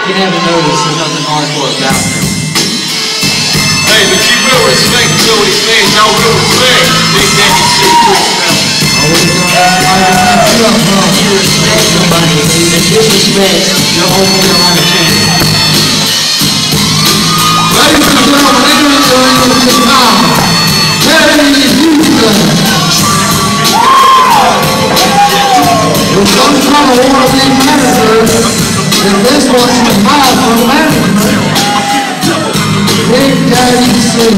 you haven't noticed, there's nothing hardcore about him. Hey, but you will respect Joey fans. Y'all will respect Big Daddy C. Chris Miller. If you respect somebody that disrespects your own Carolina champion. Ladies and gentlemen, entering this time, Terry Houston. With some kind of wannabe manager, and this one's the mouth for management. Big Daddy C.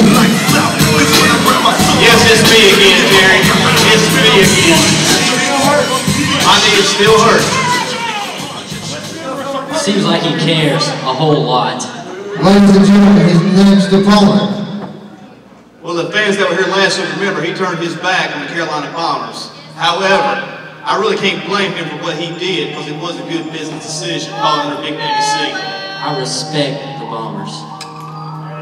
Yes, it's me again, Terry. It's me again. My knee is still hurt. Seems like he cares a whole lot. Ladies and gentlemen, his next opponent. Well, the fans that were here last week remember he turned his back on the Carolina Bombers. However, I really can't blame him for what he did because it was a good business decision calling under Big Daddy C. I respect the Bombers.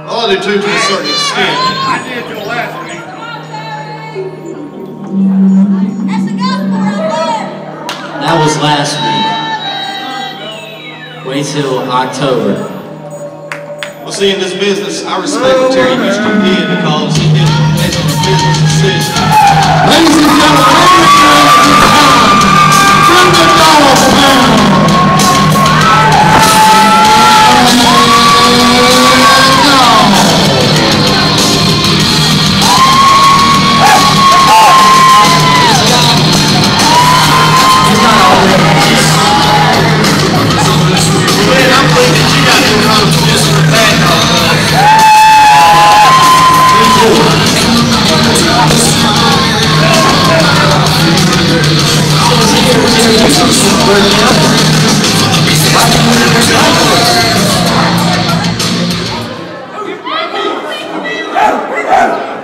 Well, I do too, to a certain extent. I did till last week. That was last week. Wait till October. Well, see, in this business, I respect what Terry Houston did because he did a business decision. Ladies and gentlemen, from the Dollar Pound.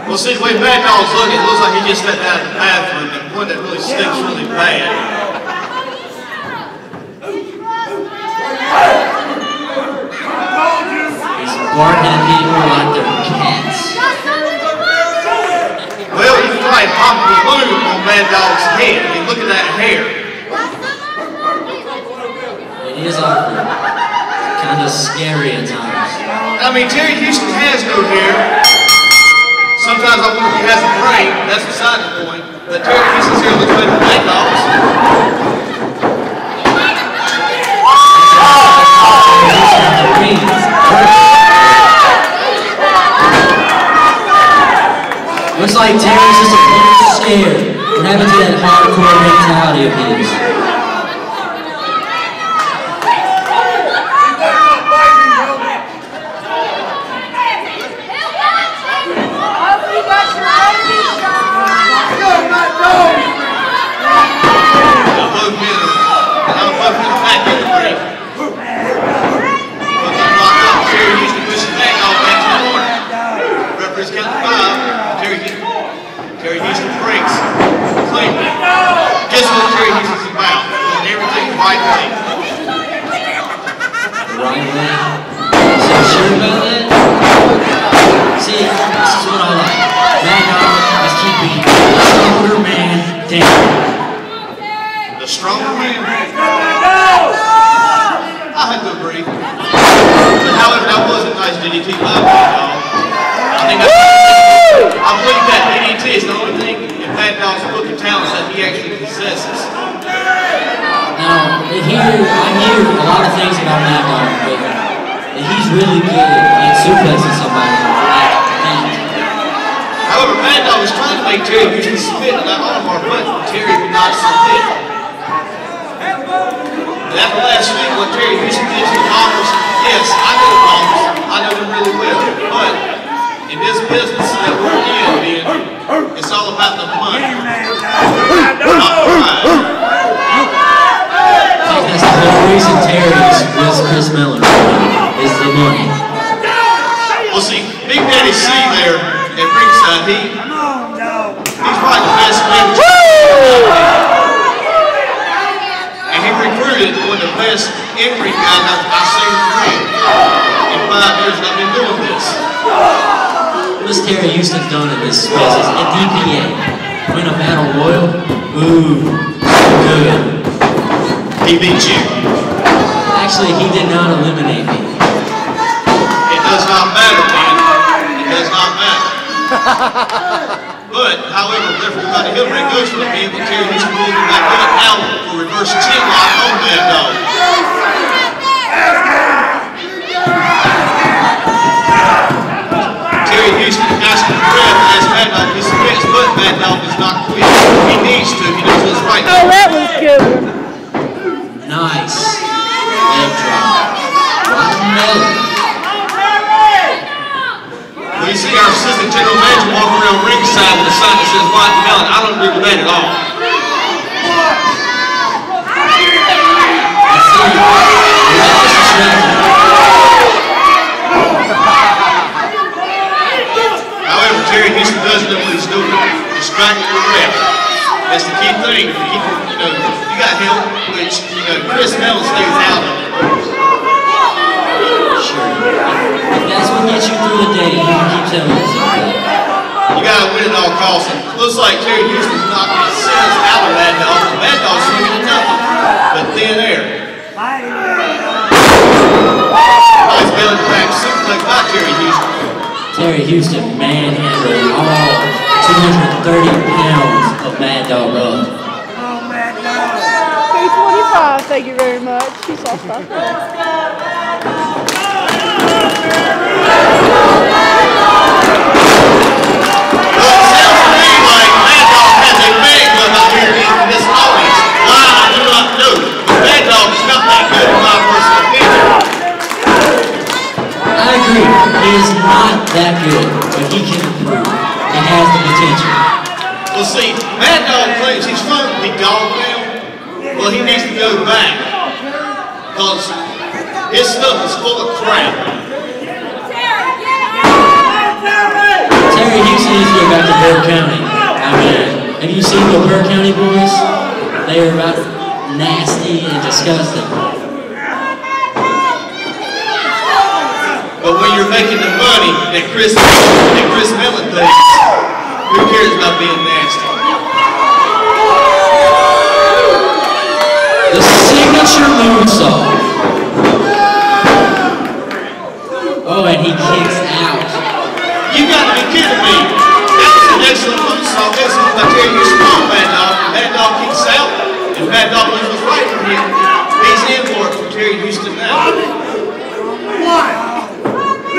Well, see, the way Bad Dog's looking, it looks like he just stepped out of the bathroom, and one that really stinks really bad. He's barking at people like they're cats. Well, he's trying to pop a balloon on Bad Dog's head. I mean, look at that hair. It is awkward. Kind of scary at times. I mean, Terry Houston has no hair. Sometimes I wonder if he has a brain. That's beside the point. But Terry Houston's hair looks better than Bad Dog's. Looks like Terry's just a little scared. What happened to that hardcore mentality of his? Terry Houston breaks cleanly. Guess what Terry Houston's about? Doing everything the right way. The right way? Is he sure about that? See, this is what I like. Mad Dog is keeping the stronger man down. The stronger man? I have to agree. But however, that was a nice DDT by Mad Dog. I believe that DDT is the only thing in Mad Dog's book of talents that he actually possesses. Now, I hear a lot of things about Mad Dog, but he's really good at suplexing somebody like that. However, Mad Dog was trying to make Terry Houston submit to that armbar, but Terry would not submit. And after last week, what Terry Houston did to the Bombers, yes, I know the Bombers. I know them really well, but in this business that we're in, man, it's all about the money. Not the pride. I think that's the whole reason Terry's with Chris Miller is the money. Well, see, Big Daddy C there at ringside, he's probably the best manager. And he recruited one of the best in-ring guys I've seen in the ring in 5 years that I've been doing this. What's Terry Houston done in this business at DPA? Win a battle royal? Ooh, good. He beat you. Actually, he did not eliminate me. It does not matter, man. It does not matter. But, however, referee Rodney Hildebrand goes for the pin, but Terry Houston pulls him back up now for reverse chin lock on Mad Dog. Terry Houston asking for breath as Mad Dog gets the best, but Mad Dog does not quit. He needs to. He knows what's right. Oh, that was good. Nice. Leg drop. Watermelon. When you see our assistant general manager walk around ringside with a sign that says watermelon, I don't agree with that at all. However, Terry Houston does know what he's doing. Distracting the ref. That's the key thing. You got help, which, Chris Mellon stays out of it. Sure. If that's what gets you through the day, you can keep telling yourself that. You got to win at all costs. And it looks like Terry Houston's not going to send us out of Mad Dog. The Mad Dog's swinging at nothing but thin air. Nice belly back suplex by Terry Houston. Terry Houston manhandling all 230 pounds of Mad Dog up. Oh, Mad Dog. 325, thank you very much. She's all stuff. He is not that good, but he can improve. He has the potential. Well, see, Mad Dog claims he's fun to be dog now. Well, he needs to go back. Because his stuff is full of crap. Terry Houston needs to go back to Burke County. I mean, have you seen the Burke County boys? They are about nasty and disgusting. But when you're making the money that Chris Mellon thinks, who cares about being nasty? The signature moonsault. Oh, and he kicks out. You got to be kidding me. That was an excellent moonsault. Excellent by Terry Houston on Mad Dog. Mad Dog kicks out, and Mad Dog was right from him. He's in for it from Terry Houston now.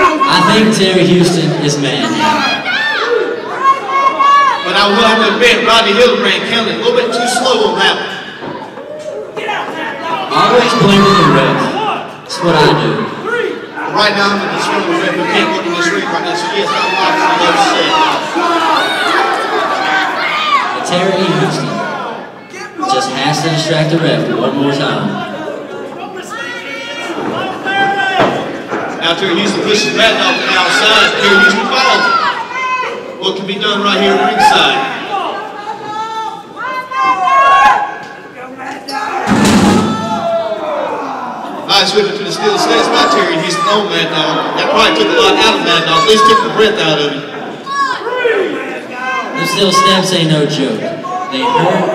I think Terry Houston is mad now. But I will have to admit, Rodney Hildebrand counted a little bit too slow on that one. Always blaming the ref. That's what I do. Right now, I'm in this room with we can't look at this ring right now, so yes, I'm watching the upset. But Terry Houston just has to distract the ref one more time. Now Terry Houston pushes Mad Dog to the outside. Terry Houston follows him. What can be done right here at ringside? Nice whipping to the steel steps by Terry Houston on Mad Dog. That probably took a lot out of Mad Dog. At least took the breath out of him. The steel steps ain't no joke. They hurt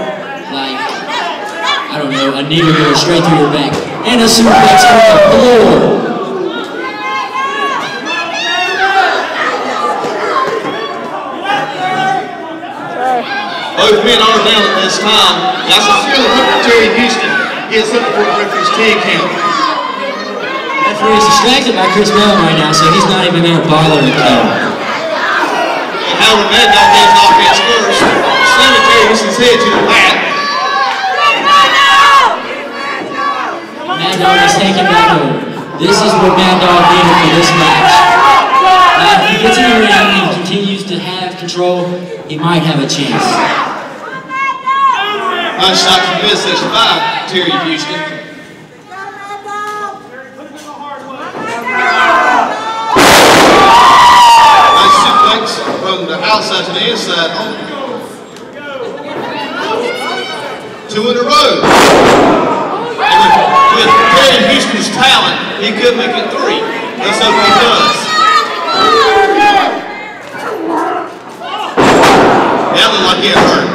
like, I don't know, a knee would go straight through your back. And a suplex on the floor. Both men are down at this time. That's a really good for Terry Houston. Gets up for the referee's 10 count. Referee is distracted by Chris Mellon right now, so he's not even going to bother to count. And Howard Mad Dog does offense first. Slamming Terry Houston's head to the mat. Mad Dog is taking back over. This is what Mad Dog needed for this match. Now, if he gets in the ring and continues to have control, he might have a chance. Nice shot from midsection by Terry Houston. Nice suplex from the outside to the inside. Two in a row. And with Terry Houston's talent, he could make it three. Let's hope he does. That looked like it hurt.